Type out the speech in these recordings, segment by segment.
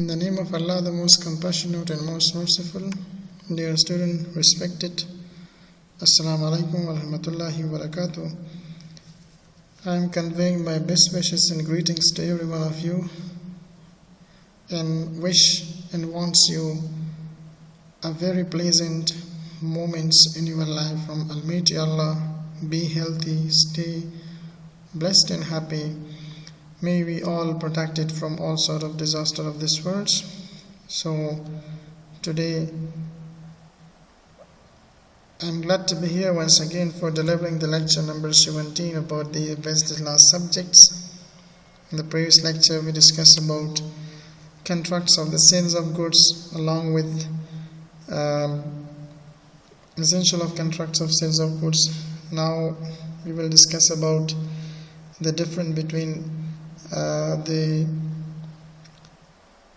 In the name of Allah, the most compassionate and most merciful, dear student, respected, Assalamu alaikum wa rahmatullahi wa barakatuh. I am conveying my best wishes and greetings to every one of you and wish and wants you a very pleasant moments in your life from Almighty Allah. Be healthy, stay blessed and happy. May we all protected from all sort of disaster of this world. So today I'm glad to be here once again for delivering the lecture number 17 about the best last subjects. In the previous lecture we discussed about contracts of the sales of goods along with essential of contracts of sales of goods. Now we will discuss about the difference between the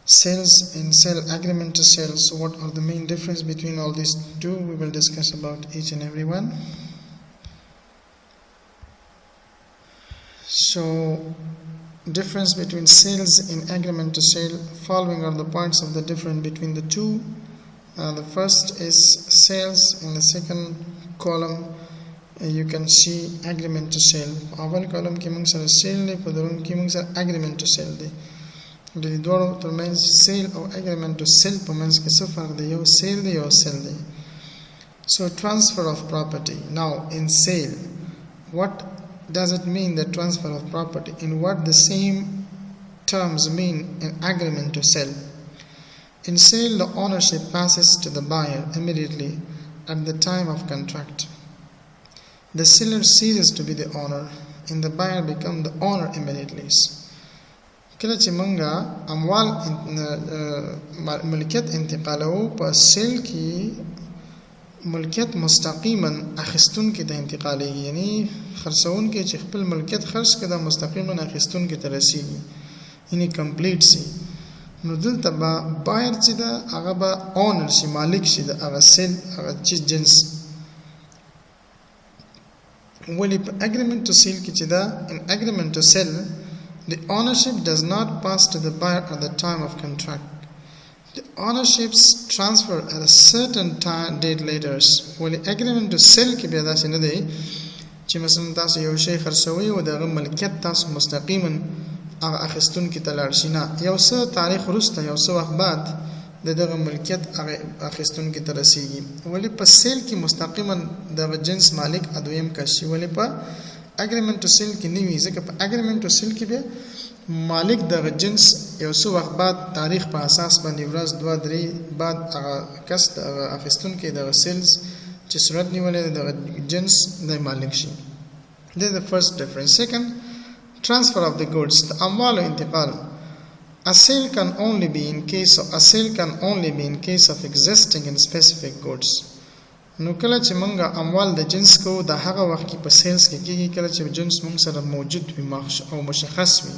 sales and sale agreement to sales. So what are the main difference between all these two? We will discuss about each and every one. So difference between sales and agreement to sale, following are the points of the difference between the two. The first is sales. In the second column you can see agreement to sale. اول column کې موږ سره sale دی، په دویم کې موږ سره agreement to sale دی. د دې دوه ترمنځ sale او agreement to sale په منځ کې څه فرق دی؟ یو sale دی یو sale دی. So transfer of property. Now in sale, what does it mean, the transfer of property, and what the same terms mean in agreement to sell? In sale, the ownership passes to the buyer immediately at the time of contract. The seller ceases to be the owner and the buyer becomes the owner immediately. کله چې مونږه اموال ملکیت انتقالو په سیل کې ملکیت مستقیما اخستون کې ته انتقالېږي، یعنی خرڅون کې چې خپل ملکیت خرڅ کړه مستقیما اخستون کې ته رسیږي، یعنی کمپلیټ شي. نو دلته به بایر چې ده هغه به اونر شي، مالک شي د هغه سیل هغه چیز جنس. ولی په agreement to sell کې چې ده in agreement to sell, the ownership does not pass to the buyer at the time of contract. The ownerships transfer at a certain time date later. ولی agreement to sell کې بیا داسې نه دی چې مثلا تاسو یو شی خرڅوئ او دغه ملکیت تاسو مستقیما هغه اخیستون کې ته لاړ شئ، نه، یو څه تاریخ وروسته یو څه وخت بعد د دغه ملکیت هغه اخیستون کې ته رسیږي. ولی په سیل کې مستقیما دغه جنس مالک ادویم کس شي، ولی په agreement to sell کې نه وي، ځکه په agreement to sell کې بیا مالک دغه جنس یو څه وخت بعد تاریخ په اساس باندې ورځ دوه درې بعد هغه کس دغه اخیستون کې دغه سیلز چې صورت نیولې دغه جنس د مالک شي. This is the first difference. Second, transfer of the goods. The amwal intiqal. A sale can only be in case of existing and specific goods. نو کله چې مونږه اموال د جنس کو د هغه وخت کې په سیلز کې کېږي کله چې جنس مونږ سره موجود وي او مشخص وي.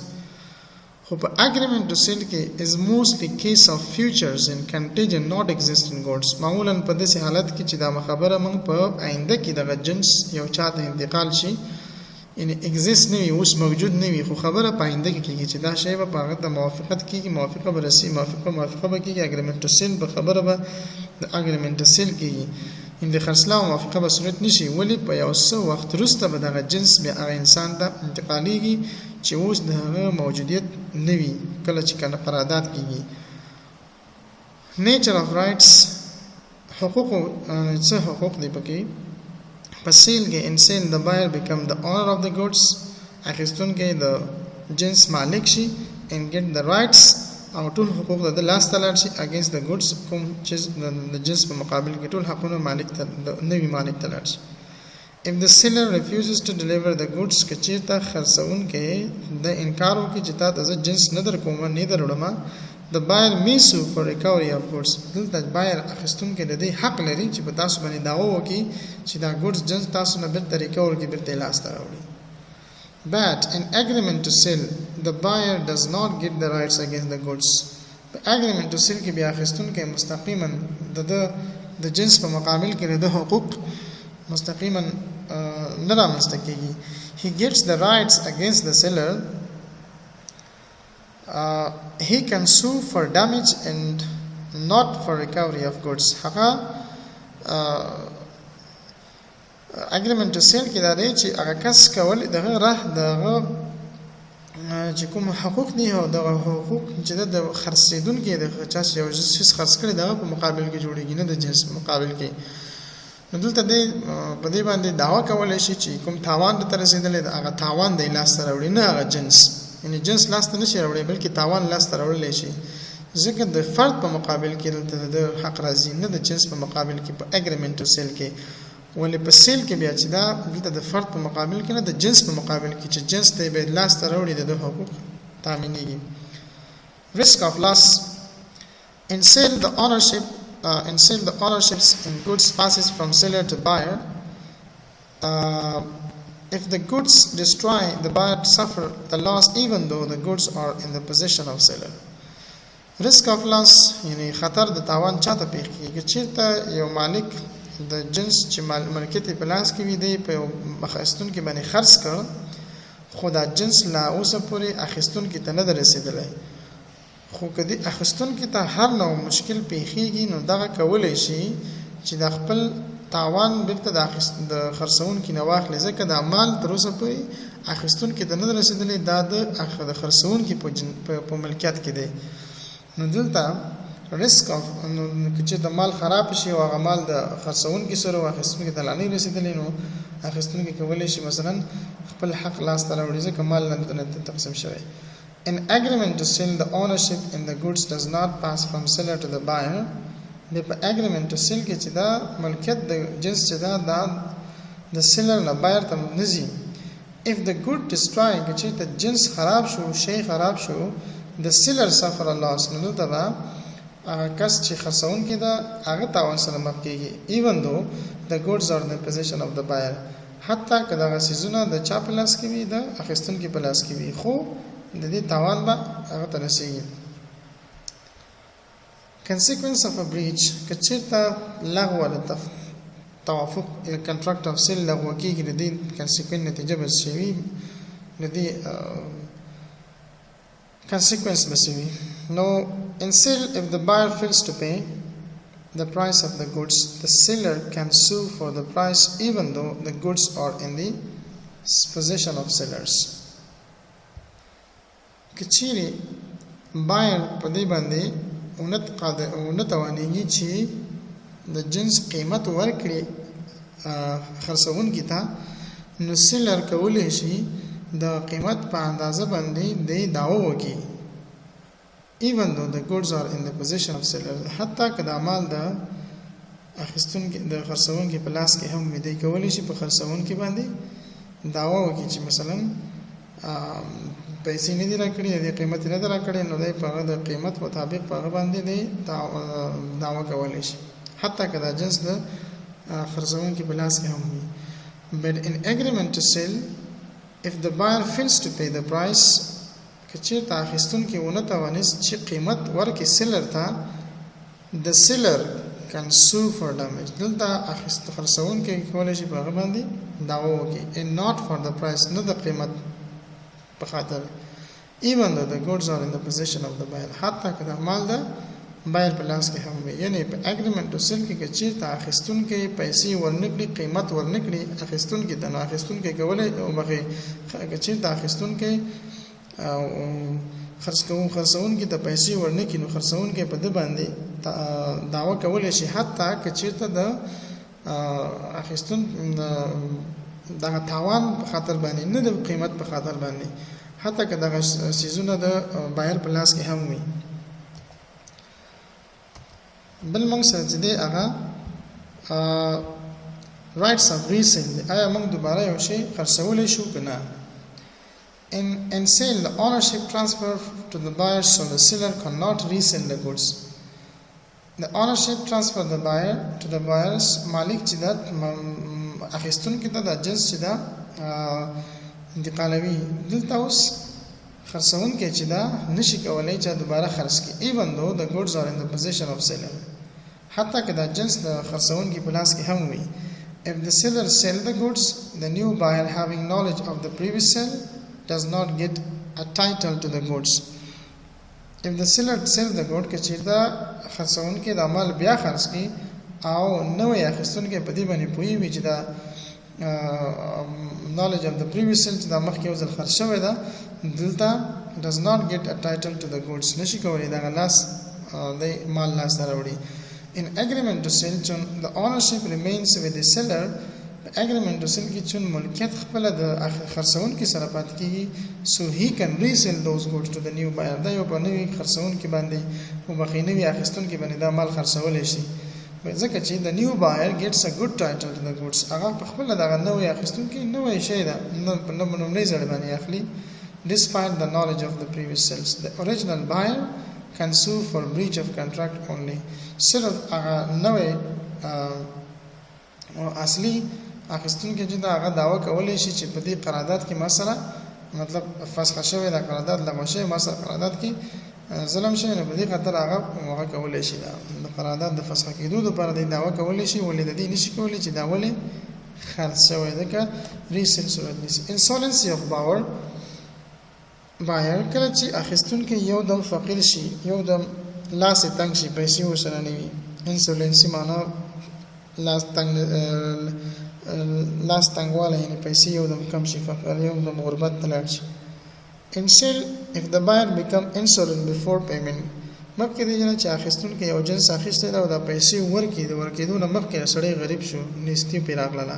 خو په agreement to sell کې is mostly case of futures and contingent not existing goods. معمولا په داسې حالت کې چې دا خبره مونږ په آینده کې دغه جنس یو چاته انتقال شي، یعنی exist نه وي، اوس موجود نه وي، خو خبره په آینده کې کېږي چې دا شی به په هغه ته موافقت کېږي، موافقه به رسي، موافقه به کېږي. agreement to sell په خبره به د agreement to sell کېږي، ان د خرڅلاو موافقه به صورت نشي. ولی په یو څه وخت وروسته به دغه جنس بیا هغه انسان ته انتقالېږي چې اوس د هغه موجودیت نه وي کله چې قرارداد کېږي. nature of rights. حقوق څه حقوق دی پکې په سیل کې؟ in sale the buyer become the owner of the goods. اخیستون کې د جنس مالک شي and get the rights او ټول حقوق د لاس ته لاړ شي against the goods، کوم چې د جنس په مقابل کې ټول حقونه مالک ته نوی مالک ته لاړ شي. if the seller refuses to deliver the goods، که چیرته خرڅون کې د انکار وکړي چې تا ته جنس نه در کوم نه در وړم، the buyer may sue for recovery of goods. دلته بایر اخیستون کې د دې حق لري چې په تاسو باندې دعوه وکړي چې دا goods جنس تاسو نه بیرته ریکور کړي، بیرته لاس ته راوړي. But in agreement to sell, the buyer does not get the rights against the goods. په agreement to sell کې بیا اخیستون کې مستقیما د جنس په مقابل کې د حقوق مستقیما نه رامنځته کېږي. He gets the rights against the seller he can sue for damage and not for recovery of goods. هغه agreement to sell کې دا دی چې هغه کس کول دغه دغه چې کوم حقوق دي او دغه حقوق چې د خرڅیدونکو د چا یو څه خرڅ کړي دغه په مقابل کې جوړیږي نه د جنس په مقابل کې. نو دلته په دې باندې دعوا کولای شي چې کوم تاوان ته رسیدلی د هغه تاوان د لاس ته راوړي نه هغه جنس، یعنی جنس لاس ته نشي راوړي بلکې تاوان لاس ته راوړلی شي، ځکه د فرد په مقابل کې دلته د حق راځي نه د جنس په مقابل کې په اګریمنت ټو سیل کې. ولې په سیل کې بیا چې دا دلته د فرد په مقابل کې نه د جنس په مقابل کې چې جنس ته به لاس ته راوړي د حقوق تامینېږي. risk of loss. In sale the ownerships in goods passes from seller to buyer. If the goods destroy, the buyer suffer the loss even though the goods are in the possession of seller. risk of loss یعنی خطر د تاوان چاته پیښ کیږي چې ته یو مالک د جنس چې ملکیت په لاس کې وي دی په مخاستون کې باندې خرڅ کړ خو دا جنس لا اوسه پورې اخیستون کې ته نه رسیدلی، خو کدی اخیستون کې ته هر نوع مشکل پیښیږي نو دغه کولای شي چې د خپل تاوان بیرته د خرڅون کې نه واخلي، ځکه دا مال تر اوسه پورې اخیستون کې ته نه رسیدلی، دا د خرڅون کې په ملکیت کې دی. نو دلته risk of چې د مال خراب شي او هغه مال د خرڅون کې سره واخیستون کې دلانه رسیدلی نو اخیستون کې کولای شي مثلا خپل حق لاس ته راوړي ځکه مال نه تقسیم شوی. In agreement to sell, the ownership in the goods does not pass from seller to the buyer. The agreement to sell کې چې دا ملکیت د جنس چې دا د seller نه buyer ته نزي. If the good destroy چې د جنس خراب شو شی خراب شو the seller suffer a loss. نو دا کس چې خرڅون کې دا هغه تاوان سره مخ کېږي even though the goods are in the possession of the buyer. حتی که دغه سیزونه د چا په لاس کې وي د اخیستونکي په لاس کې وي خو د دې تاوان به هغه ته رسیږي. consequence of a breach که چېرته لغوه د توافق contract of sale لغوه کېږي د دې consequence نتیجه به څه وي د دې consequence به څه وي. No, in sale, if the buyer fails to pay the price of the goods, the seller can sue for the price even though the goods are in the possession of sellers. کچېرې buyer په دې باندې ونتوانېږي چې د جنس قیمت ورکړي خرڅونکي ته نو seller کولی شي د قیمت په اندازه باندې د دعوه وکړي even though the goods are in the possession of seller. حتی که د مال د اخیستونکي د خرڅونکي په لاس کې هم وي دی کولی شي په خرڅونکي باندې دعوه وکړي چې مثلا پیسې نه دي راکړي د قیمت نه دي راکړي نو دی په د قیمت مطابق په هغه باندې دی دعوه کولی شي حتی که د جنس د خرڅونکي په لاس کې هم وي. But in agreement to sell, if the buyer fails to pay the price, کچېرته اخیستونکي ونه توانست چې قیمت ورکړي سیلر ته د سیلر can sue for damage. دلته خرڅونکي کولی شي په هغه باندې دعوه وکړي and not for the price نه د قیمت په خاطر even though the goods are in the possession of the buyer. حتی که د مال د بایر په لاس کې هم وي یعنی په اګریمنت ټو سیل کې چېرته اخیستونکي پیسې ورنکړي قیمت ورنکړي اخیستونکي ته نو اخیستونکي کولی او بخې چېرته اخیستونکي خرڅونکي ته پیسې ورنکړي نو خرڅونکي په ده باندې دعوه کولی شي حتی که چېرته د اخیستون دغه تاوان په خاطر باندې نه د قیمت په خاطر باندې حتی که دغه سیزونه د بایر په لاس کې هم وي. بل موږ سره چې دی هغه rights of resale دی آیا موږ دوباره یو شی خرڅولی شو که نه. In sale, the ownership transfer to the buyer so the seller cannot resell the goods. The ownership transfer the buyer to the buyers مالک چې دا اخیستونکي ته د جنس چې دا انتقالوي دلته اوس خرڅونکي چې دا نشي کولی چې دوباره خرڅ کړي even though the goods are in the possession of seller. حتی که دا جنس د خرڅونکي په لاس کې هم وي. If the seller sell the goods, the new buyer having knowledge of the previous sale does not get a title to the goods. if the seller sells the good کې چې دا خرڅون کې د عمل بیا خرڅ کی او نوې اخیستون کې په دې باندې پوي وي چې دا knowledge of the previous sale چې دا مخکې وزل خرڅ شوی دا دلته does not get a title to the goods نشي کولی دا لاس د مال لاس راوړي in agreement to sell چون the ownership remains with the seller agreement to sell کې چون ملکیت خپل د خرڅون کې سره پات کیږي so he can resell those goods to the new buyer دا یو په نوې خرڅون کې باندې او بخینوي اخیستون کې باندې دا مال خرڅول شي ځکه چې the new buyer gets a good title to the goods هغه په خپل دغه نوې اخیستون کې نوې شی ده نه زړه باندې اخلي despite the knowledge of the previous sales the original buyer can sue for breach of contract only صرف هغه نوې اصلي اخیستون کې چې دا هغه داوا کولای شي چې په دې قرارداد کې مثلا مطلب فسخ شوی دا قرارداد لغوه شوی مثلا قرارداد کې ظلم شوی نه په دې خاطر هغه کولای شي دا قرارداد د فسخ کېدو لپاره د داوا کولای شي ولې د دې نشي کولای چې دا ولې خرڅ شوی دا که ریسل صورت نشي insolvency of buyer کله چې اخیستون کې یو دم فقیر شي یو دم لاس تنگ شي پیسې ورسره نه وي insolvency معنا لاس تنگواله یعنی پیسې یو دم کم شي فقر یو دم غربت تلل شي in sale if the buyer become insolvent before payment مخکې دی چې اخیستون کې یو جنس اخیسته دا د پیسې ورکېدو نه مخکې سړی غریب شو نيستي پیراغله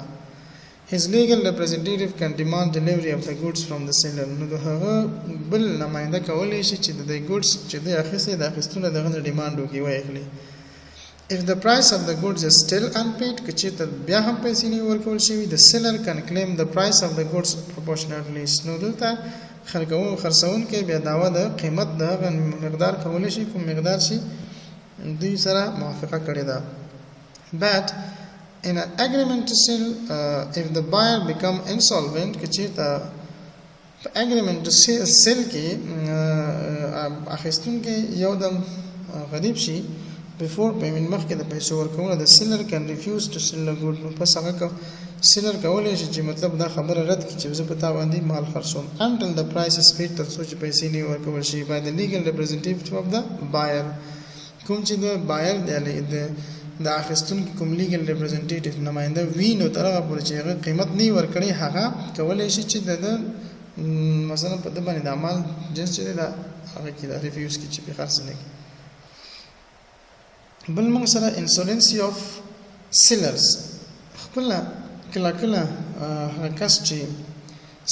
his legal representative can demand delivery of the goods from the seller نو هغه بل نماینده کولای شي چې د goods چې د اخیسته د اخیستونه دغه ډیماند وکړي وایي if the price of the goods is still unpaid کچې ته بیا هم پیسې نه ورکول شي the seller can claim the price of the goods proportionately نو دلته خرڅون کې بیا داوا د قیمت د مقدار کولای شي کوم مقدار شي دوی سره موافقه کړې ده but in an agreement to sell if the buyer become insolvent کچې ته agreement to sell کې اخیستون کې یو دم غریب شي before payment مخکې د پیسو ورکول the seller can refuse to sell the good پس هغه seller کولای شي چې مطلب دا خبره رد کړي چې زه په تا باندې مال خرڅوم until the price is paid تر څو چې پیسې نه ورکول شي by the legal representative of the buyer کوم چې د buyer د اخیستون کوم legal representative نماینده وی نو تر هغه پورې چې هغه قیمت نه ورکړي هغه کولای شي چې د مثلا په د باندې د مال جنس چې دا هغه کې دا ریفیوز کړي چې په خرڅ نه کړي بل موږ سره insolvency of sellers خپل کله کس چې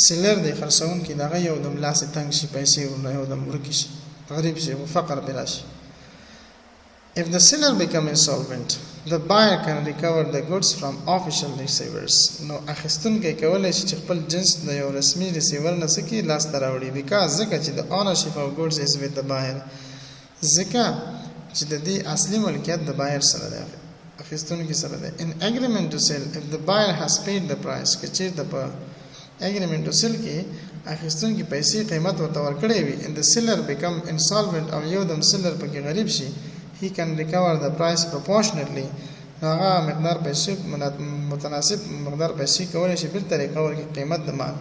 سیلر دی خرڅون کې دغه یو دم لاس تنگ شي پیسې ورنه یو دم ورکی شي غریب شي او فقر بلا شي if the seller become insolvent the buyer can recover the goods from official receivers نو اخیستون کې کولای شي چې خپل جنس د یو رسمي ریسیور نه سکی لاس تراوړي because ځکه چې the ownership of goods is with the buyer ځکه چې د دې اصلي ملکیت د بایر سره دی اخیستون کې سره دی in agreement to sell if the buyer has paid the price کچې د په agreement to sell کې اخیستون کې پیسې قیمت ورته ورکړې وي and the seller become insolvent او یو دم seller پکې غریب شي he can recover the price proportionately هغه مقدار پیسې متناسب مقدار پیسې کولای شي بیرته ریکور کړي قیمت د مال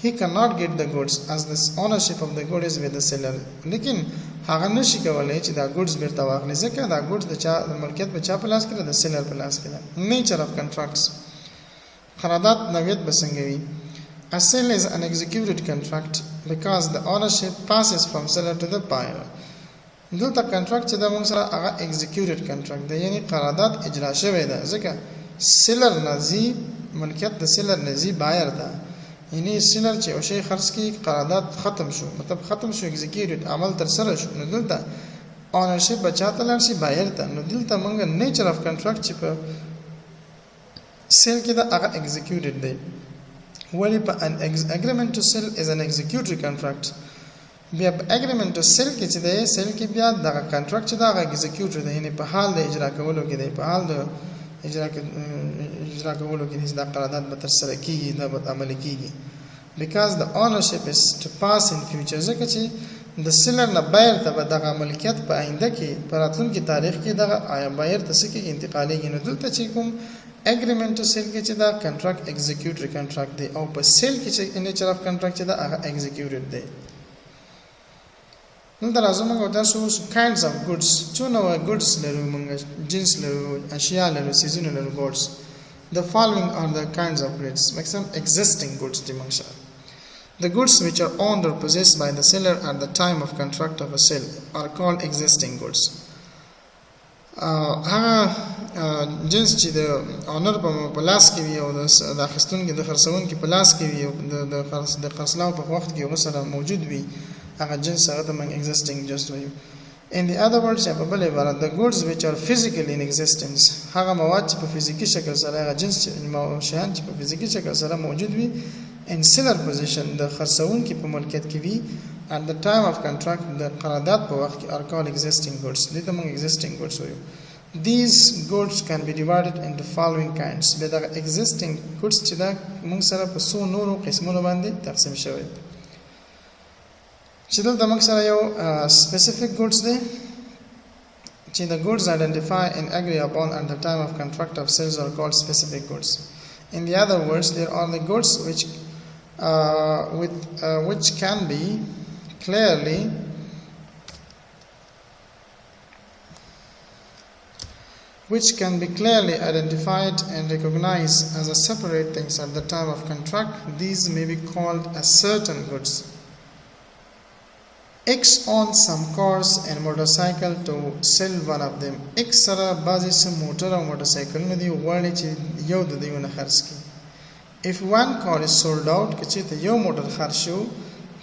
he cannot get the goods as the ownership of the goods is with the seller لیکن هغه نشي کولای چې دا goods بیرته واخلي ځکه دا goods د چا د ملکیت په چا په لاس کې د seller په لاس کې ده nature of contracts قرارداد نوعیت بسنګوي a sale is an executed contract because the ownership passes from seller to the buyer دلته contract چې د موږ سره هغه executed contract ده یعنی قرارداد اجرا شوی ده ځکه seller نزي ملکیت د seller نزي buyer ده یعنی سیلر چې او شی خرڅ کی قرارداد ختم شو مطلب ختم شو ایگزیکیوټ عمل تر سره شو نو دلته اونرشپ بچاته لار شي بایر ته نو دلته موږ نیچر اف کنټراکټ چې په سیل کې دا هغه ایگزیکیوټډ دی ولی په ان اګریمنت ټو سیل از ان ایگزیکیوټری کنټراکټ بیا په اګریمنت ټو سیل کې چې دی سیل کې بیا دا کنټراکټ چې دا ایگزیکیوټ دی یعنی په حال د اجرا کولو کې دی په حال د اجرا کولو کې دا قرارداد به تر سره کیږي دا به عملي کیږي because the ownership is to pass in future ځکه چې د سیلر نه بایر ته به دغه ملکیت په آینده کې په راتلونکي تاریخ کې دغه بایر ته څه کې انتقالېږي نو دلته چې کوم اګریمنت ټو سیل کې چې دا کنټراکټ ایگزیکیوټری کنټراکټ دی او په سیل کې چې نیچر اف کنټراکټ چې دا هغه ایگزیکیوټډ دی نو تاسو موږ تاسو kinds of goods څو نوع goods لرو موږ جنس لرو اشیاء لرو سیزونه لرو goods the following are the kinds of goods maximum existing goods دي موږ سره the goods which are owned or possessed by the seller at the time of contract of a sale are called existing goods هغه جنس چې د اونر په لاس کې وي او د اخیستون کې د خرڅون کې په لاس کې وي او د خرڅلاو په وخت کې ورسره موجود وي هغه جنس هغه ته موږ existing just وایو in the other words په بل عبارت the goods which are physically in existence هغه مواد چې په فزیکی شکل سره هغه جنس شیان چې په فزیکی شکل سره موجود وي in seller position د خرڅون کې په ملکیت کې وي at the time of contract the قرارداد په وخت کې are called existing goods دې ته موږ existing goods وایو these goods can be divided into following kinds به دا existing goods چې دا موږ سره په څو نورو قسمونو باندې تقسیم شوی چې دلته موږ سره یو specific goods دی چې the goods identify and agree upon at the time of contract of sales are called specific goods in the other words there are the goods which can be clearly identified and recognized as a separate things at the time of contract. These may be called as certain goods. X owns some cars and motorcycle to sell one of them. X sara bazi se motor or motorcycle ne di wali chi yo de di una kharski. If one car is sold out, kachita yo motor kharshu,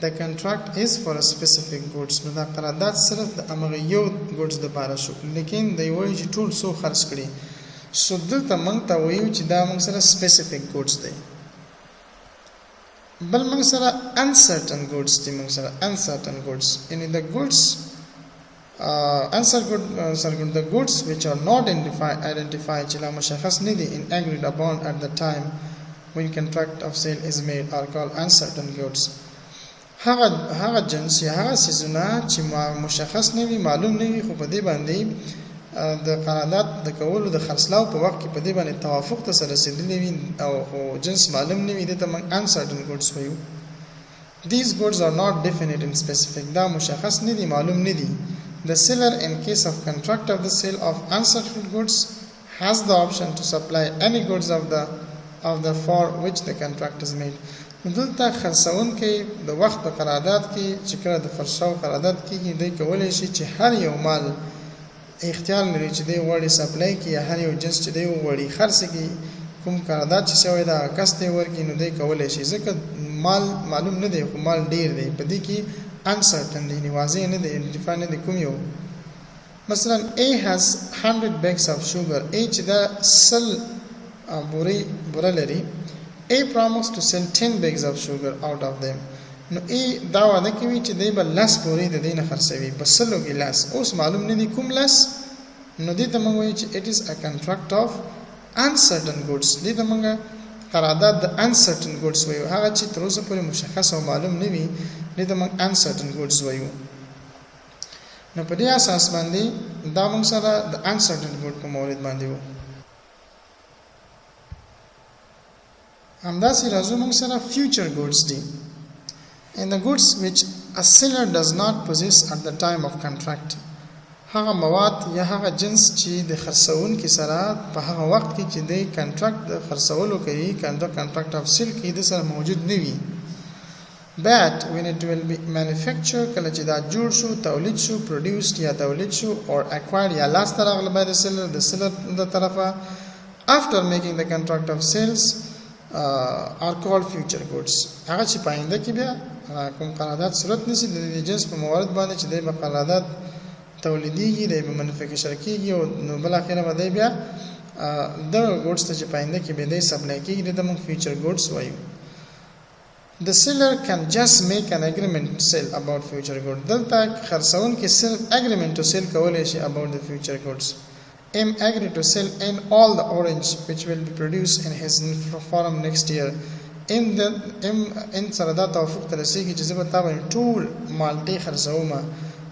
the contract is for a specific goods. نو دا قرارداد صرف د امغه یو goods د پاره شو لیکن د یو چې ټول سو خرڅ کړي سو دلته موږ ته وایو چې دا موږ سره specific goods دی بل موږ سره uncertain goods دي موږ سره uncertain goods in the goods the goods which are not identified چې لا مشخص نه دي in agreed upon at the time when contract of sale is made are called uncertain goods هغه جنس یا هغه سيزونه چې مشخص نه وي معلوم نه وي خو په دې باندې د قرارداد د کولو د خرڅلاو په وخت کې په دې باندې توافق ته سره رسیدلی وي او جنس معلوم نه وي د تم uncertain goods وایو these goods are not definite and specific دا مشخص نه دي معلوم نه دي the seller in case of contract of the sale of uncertain goods has the option to supply any goods of the for which the contract is made دلته خرڅون کې د وخت په قرارداد کې چې کله د فرشاو قرارداد کې دوی کولای شي چې هر یو مال اختیار لري چې دوی وړي سپلای کې یا هر یو جنس چې دوی وړي خرڅ کې کوم قرارداد چې شوی دا کسته ورکی نو دوی کولای شي ځکه مال معلوم نه دی خو مال ډیر دی په دې کې uncertain دی واضح نه دی identify نه دی کوم یو مثلا A has 100 bags of sugar A چې دا سل بوره لري A promised to sell 10 bags of sugar out of them. نو A دا وعده کوي چې دی به لاس پورې د دې نه خرڅوي بس سلو کې لاس اوس معلوم نه دي کوم لاس نو دې ته موږ وایو چې it is a contract of uncertain goods دې ته موږ قرارداد د uncertain goods وایو هغه چې تر اوسه پورې مشخص او معلوم نه وي دې ته موږ uncertain goods وایو نو په دې اساس باندې دا موږ سره د uncertain good په مورید باندې وو همداسې راځو موږ سره future goods دي and the goods which a seller does not possess at the time of contract هغه مواد یا هغه جنس چې د خرڅون کې سره په هغه وخت کې چې د کنټراکټ د خرڅولو کوي کنټراکټ اف سیل کې د سره موجود نه وي but when it will be manufactured کله چې دا جوړ شو تولید شو produced یا تولید شو or acquired یا لاس ته راغلی by the seller د طرفه after making the contract of sales are called future goods هغه چې پاینده کې بیا کوم قرارداد صورت نشي د جنس په موارد باندې چې د قرارداد تولیدیږي د منفکشر کیږي او بل اخره باندې بیا د ګوډز ته چې پاینده کې به د سپلای کیږي د موږ future goods وایو the seller can just make an agreement to sell about future goods دلته خرڅون کې صرف agreement to sell کولای شي about the future goods M agreed to sell in all the orange which will be produced in his farm next year. M سره دا توافق تر رسیږي چې زه به تا باندې ټول مالټې خرڅوم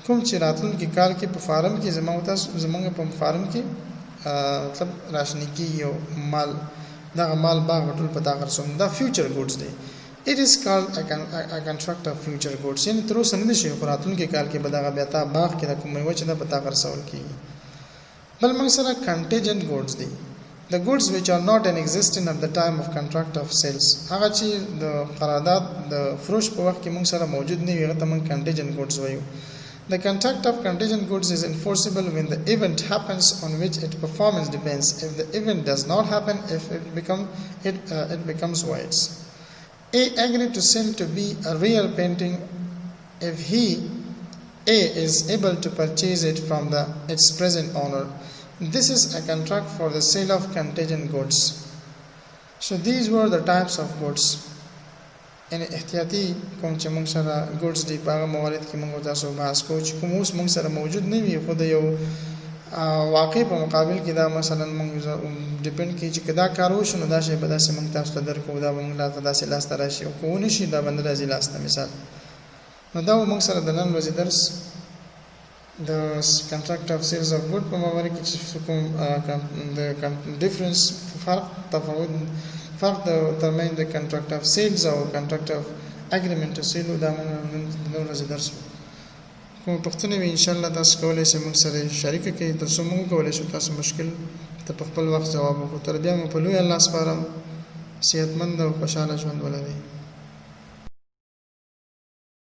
کوم چې راتلونکي کال کې په فارم کې زمونږ په فارم کې مطلب راشنیکی یو مال دغه مال باغ ټول په تا خرڅوم دا فیوچر ګوډز دی it is called a contract of future goods. یعنی تر اوسه نه شي خو راتلونکي کال کې به دغه بیا تا باغ کې د کومې وجه نه پتا خرڅول کیږي. بل موږ سره contingent goods دي. The goods which are not in existence at the time of contract of sales. هغه چې د قرارداد د فروش په وخت کې موږ سره موجود نه وي هغه ته موږ contingent goods وایو. The contract of contingent goods is enforceable when the event happens on which its performance depends. If the event does not happen, it becomes void. A agreed to sell to B a real painting if he A is able to purchase it from its present owner. This is a contract for the sale of contingent goods. So these were the types of goods. ان احتیاطي کوم چې موږ سره ګوډز دی په هغه موارد کې موږ تاسو بحث کوو چې کوم اوس موږ سره موجود نه وي خو د یو واقع په مقابل کې دا مثلا موږ ډیپند کی چې کدا کار وشو نو دا شی به داسې موږ تاسو ته درکو دا موږ لا داسې لاس ته راشي او کو نشي دا بند راځي لاس ته مثال نو دا موږ سره د نن ورځې درس د contract of sales of good په موارد کې چې کوم د difference فرق ترمن د contract of sales او contract of agreement to sale دا موږ نن ورځې درس کوم پښتنه وی ان شاء الله تاسو کولای شئ موږ سره شریک کړئ تر څو موږ کولای شو تاسو مشکل ته په خپل وخت جواب وکړو تر بیا مو په لوی الله سپارم صحتمند او خوشاله ژوند ولرئ